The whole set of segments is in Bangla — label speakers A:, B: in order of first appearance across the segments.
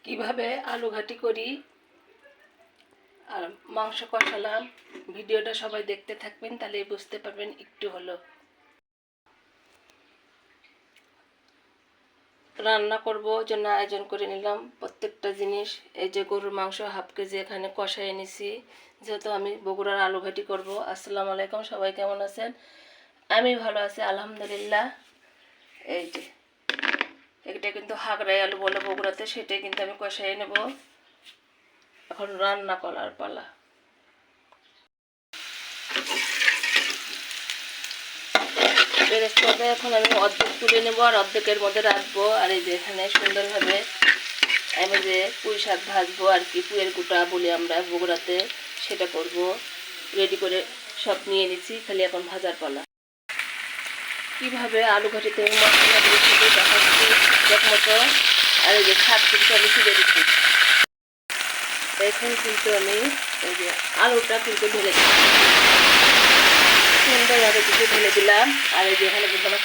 A: কিভাবে আলু ঘাটি করি আর মাংস কষালাম। ভিডিওটা সবাই দেখতে থাকবেন, তাহলে বুঝতে পারবেন একটু হলো। রান্না করব জন্য আয়োজন করে নিলাম প্রত্যেকটা জিনিস। এই যে গরুর মাংস হাফ কেজি এখানে কষাই নিছি, যেহেতু আমি বগুড়ার আলু ঘাটি করব। আসসালামু আলাইকুম, সবাই কেমন আছেন? আমি ভালো আছি আলহামদুলিল্লাহ। এই যে এটা কিন্তু হাগরাই আলু বলে বগুড়াতে, সেটাই কিন্তু আমি কষাই নেব। এখন রান্না করার পালা। বেরেস্তাটা এখন আমি অর্ধেক তুলে নেবো আর অর্ধেকের মধ্যে রাখবো। আর এই যে এখানে সুন্দরভাবে আমি যে পুঁই শাক ভাজবো আর কি, পুঁয়ের গুঁটা বলি আমরা বগুড়াতে, সেটা করব। রেডি করে সব নিয়ে নিচ্ছি, খালি এখন ভাজার পালা। কীভাবে আলু ঘাটিতে মশলা দিয়েছি দেখাচ্ছি ঠিক মতো। আর এই যে শাক কিন্তু আমি তুলে দিচ্ছি। এখন কিন্তু আমি এই যে আলুটা কিন্তু ঢেলে দিচ্ছি, সুন্দরভাবে কিছু ঢেলে দিলাম। আর এই যে এখানে কিন্তু আমার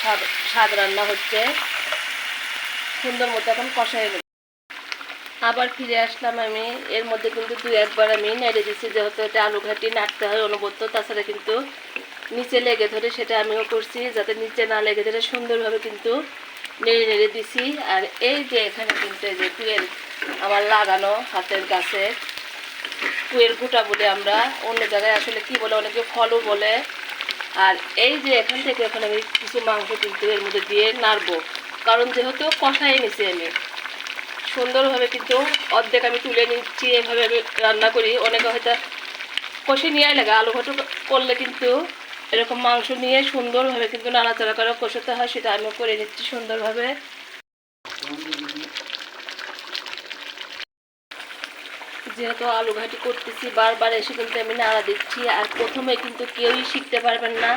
A: শাক রান্না হচ্ছে, সুন্দর মতো এখন কষাই নেব। আবার ফিরে আসলাম আমি। এর মধ্যে কিন্তু দুই একবার আমি নেড়ে দিচ্ছি, যেহেতু এটা আলু ঘাটি নাড়তে হয় অনবরত, তাছাড়া কিন্তু নিচে লেগে ধরে, সেটা আমিও করছি যাতে নিচে না লেগে ধরে। সুন্দরভাবে কিন্তু নেড়ে নেড়ে দিছি। আর এই যে এখানে কিন্তু এই যে পুঁয়ের আমার লাগানো হাতের গাছে পুঁয়ের গুঁটা বলে আমরা, অন্য জায়গায় আসলে কি বলে, অনেকে ফলও বলে। আর এই যে এখান থেকে এখন আমি কিছু মাংস কিন্তু এর মধ্যে দিয়ে নাড়বো, কারণ যেহেতু কষাই নিছি আমি সুন্দরভাবে, কিন্তু অর্ধেক আমি তুলে নিচ্ছি। এভাবে আমি রান্না করি। অনেকে হয়তো কষে নিয়ে লাগে আলু ঘাটু করলে, কিন্তু এরকম মাংস নিয়ে সুন্দরভাবে কিন্তু নাড়াচাড়া করে কষাতে হয়, সেটা আমিও করে নিচ্ছি সুন্দরভাবে। যেহেতু আলু ঘাটি করতেছি বারবার এসে কিন্তু আমি নাড়া দিচ্ছি। আর প্রথমে কিন্তু কেউই শিখতে পারবেন না,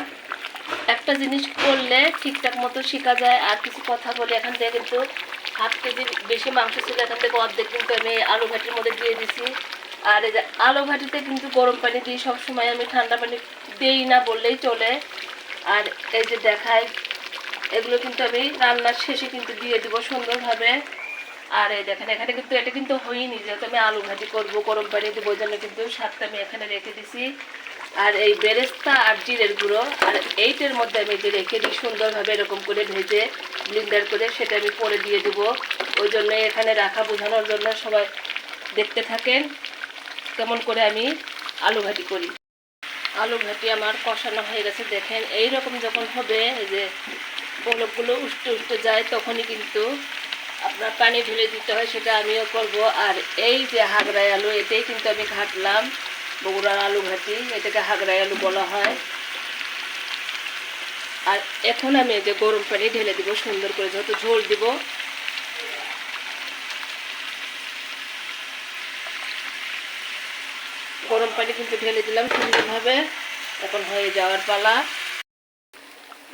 A: একটা জিনিস করলে ঠিকঠাক মতো শেখা যায়। আর কিছু কথা বলি, এখান থেকে কিন্তু হাফ কেজির বেশি মাংস ছিল, এখান থেকে অর্ধেক কিন্তু আমি আলু ঘাটির মধ্যে দিয়ে দিছি। আর এই যে আলু ঘাটিতে কিন্তু গরম পানি দিই সবসময়, আমি ঠান্ডা পানি দিই না বললেই চলে। আর এই যে দেখাই, এগুলো কিন্তু আমি রান্নার শেষে কিন্তু দিয়ে দিব সুন্দরভাবে। আর এই দেখেন এখানে কিন্তু এটা কিন্তু হয়নি, যেহেতু আমি আলু ভাজি করবো, গরম পানি দেবো, ওই জন্য কিন্তু শাকটা আমি এখানে রেখে দিছি। আর এই বেরেস্তা আর জিরের গুঁড়ো আর এইটার মধ্যে আমি যে রেখে দিই সুন্দরভাবে এরকম করে ভেজে ব্লেন্ডার করে, সেটা আমি পরে দিয়ে দেবো। ওই জন্য এখানে রাখা, বোঝানোর জন্য। সবাই দেখতে থাকেন কেমন করে আমি আলু ভাজি করি। আলু ভাজি আমার কষানো হয়ে গেছে, দেখেন এইরকম যখন হবে, এই যে বলকগুলো উষ্টে উষ্টে যায়, তখনই কিন্তু আপনার পানি ঢেলে দিতে হয়, সেটা আমিও করব। আর এই যে হাগরাই আলু, এটাই কিন্তু আমি ঘাটলাম, বগুড়ার আলু ঘাটি, এটাকে হাগরাই আলু বলা হয়। আর এখন আমি এই যে গরম পানি ঢেলে দিব সুন্দর করে, যত ঝোল দিব। গরম পানি কিন্তু ঢেলে দিলাম সুন্দরভাবে, এখন হয়ে যাওয়ার পালা।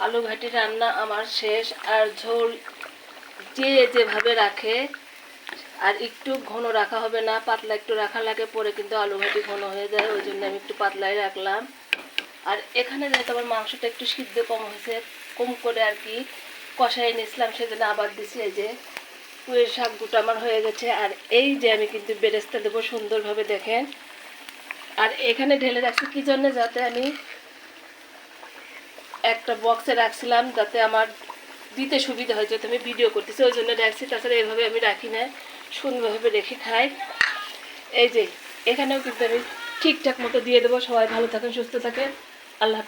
A: আলু ঘাটি রান্না আমার শেষ। আর ঝোল যে যেভাবে রাখে, আর একটু ঘন রাখা হবে না, পাতলা একটু রাখা লাগে, পরে কিন্তু আলু ঘাটি ঘন হয়ে যায়, ওই জন্য আমি একটু পাতলাই রাখলাম। আর এখানে যেহেতু আমার মাংসটা একটু সিদ্ধ কম হয়েছে, কম করে আর কি কষাই নিয়েছিলাম, সেজন্য আবার দিছি। এই যে পুঁয়ের শাক গুঁটা আমার হয়ে গেছে। আর এই যে আমি কিন্তু বেরেস্তা দেবো সুন্দরভাবে, দেখেন। আর এখানে ঢেলে রাখছি কি জন্য, যাতে আমি একটা বক্সে রাখছিলাম, যাতে আমার দিতে সুবিধা হয়, যেহেতু আমি ভিডিও করতেছি ওই জন্য রাখছি, তাছাড়া এইভাবে আমি রাখি না, সুন্দরভাবে রেখে খাই। এই যে এখানেও কিন্তু আমি ঠিকঠাক মতো দিয়ে দেবো। সবাই ভালো থাকেন, সুস্থ থাকেন, আল্লাহ।